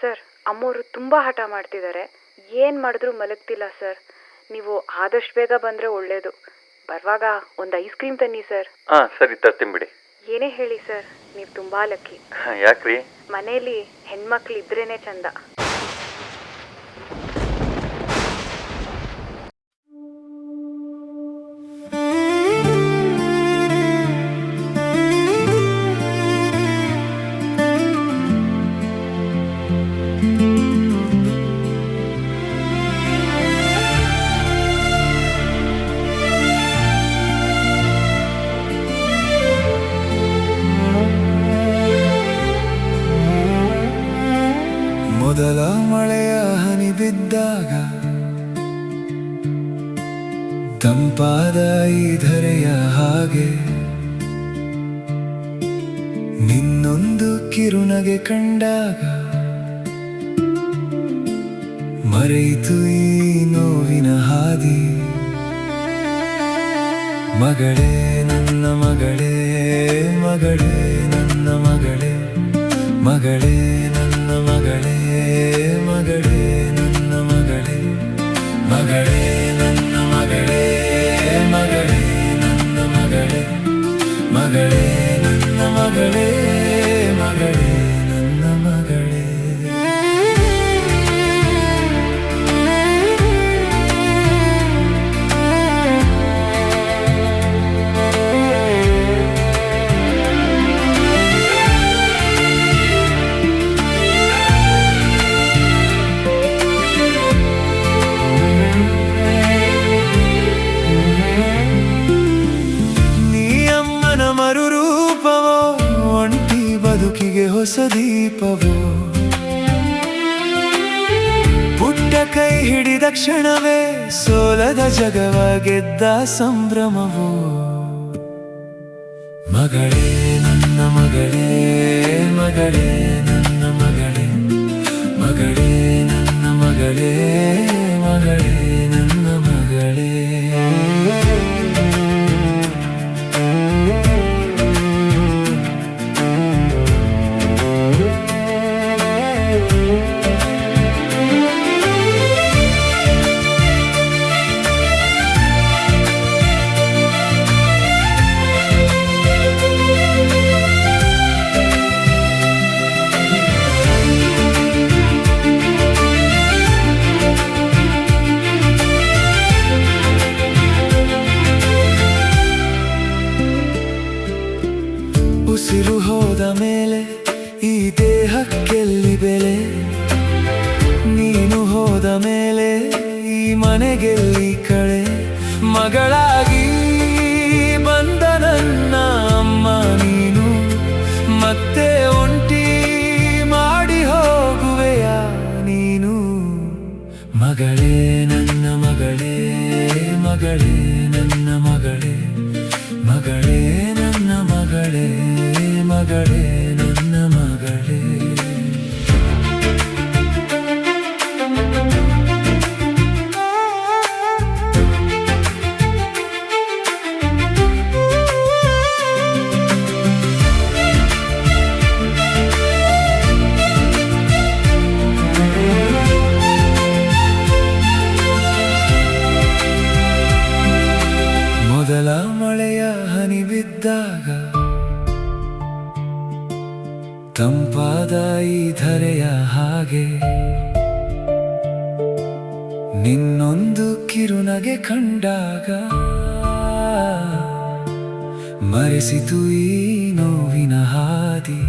Sir, ಅಮ್ಮೋರು ತುಂಬ ಹಠ ಮಾಡ್ತಿದ್ದಾರೆ. ಏನು ಮಾಡಿದ್ರೂ ಮಲಗ್ತಿಲ್ಲ ಸರ್. ನೀವು ಆದಷ್ಟು ಬೇಗ ಬಂದರೆ ಒಳ್ಳೆಯದು. ಬರುವಾಗ ಒಂದು ಐಸ್ ಕ್ರೀಮ್ ತನ್ನಿ ಸರ್. ಸರಿ, ತರ್ತೀನಿ ಬಿಡಿ. ಏನೇ ಹೇಳಿ ಸರ್, ನೀವು ತುಂಬ ಲಕ್ಕಿ. ಯಾಕ್ರಿ? ಮನೇಲಿ ಹೆಣ್ಮಕ್ಳು ಇದ್ರೇನೆ ಚಂದ. ಮೊದಲ ಮಳೆಯ ಹನಿ ಬಿದ್ದಾಗ ತಂಪಾದ ಈ ಧರೆಯ ಹಾಗೆ ನಿನ್ನೊಂದು ಕಿರುನಗೆ ಕಂಡಾಗ ಮರೆಯಿತು ಈ ನೋವಿನ ಹಾದಿ. ಮಗಳೇ ನನ್ನ ಮಗಳೇ, ಮಗಳೇ ನನ್ನ ಮಗಳೇ, ಮಗಳೇ ನನ್ನ ಮಗಳೇ, ಮಗಳೇ ನನ್ನ ಮಗಳೇ, ಮಗಳೇ ನನ್ನ ಮಗಳೇ, ಮಗಳೇ ನನ್ನ ಮಗಳೇ, ಮಗಳೇ ನನ್ನ ಮಗಳೇ, ಮಗಳೇ ನನ್ನ ಮಗಳೇ. ಮರುರೂಪವೋ ಒಂಟಿ ಬದುಕಿಗೆ ಹೊಸ ದೀಪವೋ, ಪುಟ್ಟ ಕೈ ಹಿಡಿದ ಕ್ಷಣವೇ ಸೋಲದ ಜಗವ ಗೆದ್ದ ಸಂಭ್ರಮವೋ. ಮಗಳೇ ನನ್ನ ಮಗಳೇ, ಮಗಳೇ ನನ್ನ ಮಗಳೇ, ಮಗಳೇ ನನ್ನ ಮಗಳೇ, ಮಗಳೇ ನನ್ನ ಮಗಳೇ. ಉಸಿರು ಹೋದ ಮೇಲೆ ಈ ದೇಹಕ್ಕೆಲ್ಲಿ ಬೆಲೆ, ನೀನು ಹೋದ ಮೇಲೆ ಈ ಮನೆಗೆಲ್ಲಿ ಕಳೆ. ಮಗಳಾಗಿ ಬಂದ ನನ್ನ ಅಮ್ಮ ನೀನು ಮತ್ತೆ ಒಂಟಿ ಮಾಡಿ ಹೋಗುವೆಯ ನೀನು. ಮಗಳೇ ನನ್ನ ಮಗಳೇ, ಮಗಳೇ ನನ್ನ ಮಗಳೇ, ಮಗಳೇ ನನ್ನ ಮಗಳೇ, ಮಗಳೇ ನನ್ನ ಮಗಳೇ. ಮೊದಲ ಮಳೆಯ ಹನಿ ಬಿದ್ದಾಗ ತಂಪಾದ ಈ ಧರೆಯ ಹಾಗೆ ನಿನ್ನೊಂದು ಕಿರುನಗೆ ಕಂಡಾಗ ಮರೆಸಿತು ಈ ನೋವಿನ ಹಾದಿ.